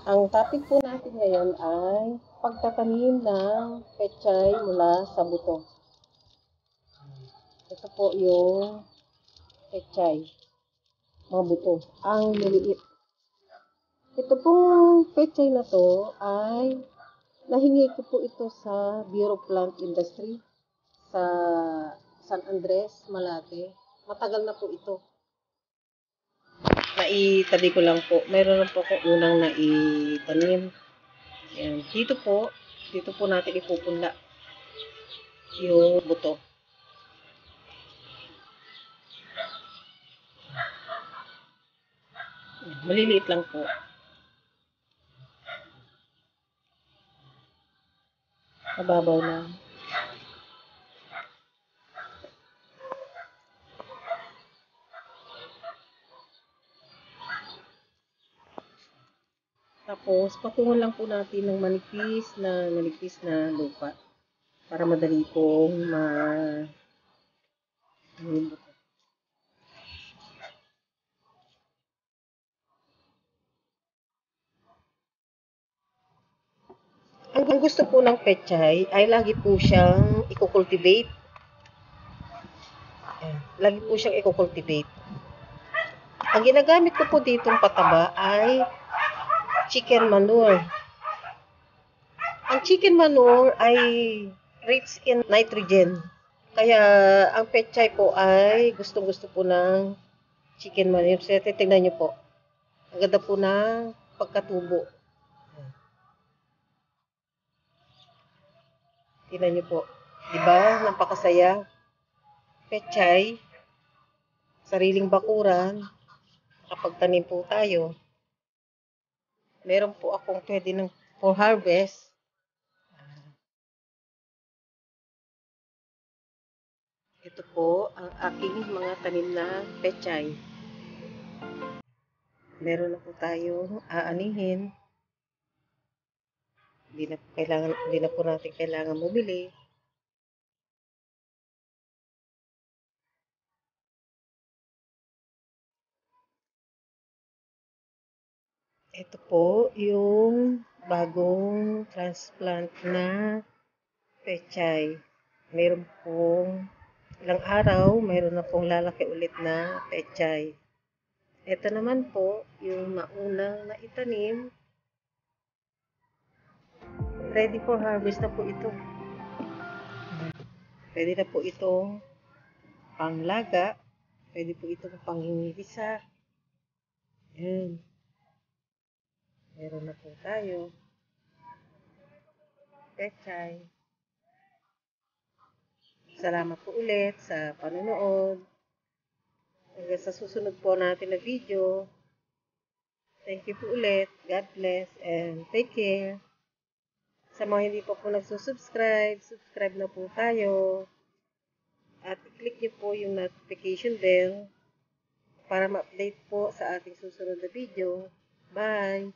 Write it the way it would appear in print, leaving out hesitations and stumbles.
Ang topic po natin ngayon ay pagtatanim ng pechay mula sa buto. Ito po yung pechay, mga buto, ang liliit. Ito pong pechay na to ay nahingi ko po ito sa Bureau Plant Industry sa San Andres, Malate. Matagal na po ito. Naitabi ko lang po. Mayroon lang po akong unang naitanim. Ayan. Dito po natin ipupunla yung buto. Ayan. Maliliit lang po. Mababaw lang. Tapos, patungan lang po natin ng manipis na lupa para madali pong yung buto. Ang gusto po ng pechay ay lagi po siyang i-cultivate. Lagi po siyang i-cultivate. Ang ginagamit ko po ditong pataba ay chicken manure. Ang chicken manure ay rich in nitrogen. Kaya ang pechay po ay gustong-gusto po ng chicken manure. So, titignan nyo po. Ang ganda po ng pagkatubo. Tingnan nyo po. Diba? Napakasaya. Pechay. Sariling bakuran. Nakapagtanim po tayo. Meron po akong pwede ng for harvest. Ito po ang aking mga tanim na pechay. Meron na po tayong aanihin. Hindi na po natin kailangan bumili. Ito po yung bagong transplant na pechay. Meron pong ilang araw, meron na pong lalaki ulit na pechay. Ito naman po yung naunang naitanim. Ready for harvest na po ito. Pwede na po itong panglaga. Pwede po itong panghihisa. Ayan. Meron na po tayo. Pechay. Salamat po ulit sa panonood. Hanggang sa susunod po natin na video. Thank you po ulit. God bless and take care. Sa mga hindi pa po nagsusubscribe, subscribe na po tayo. At i-click niyo po yung notification bell para ma-update po sa ating susunod na video. Bye!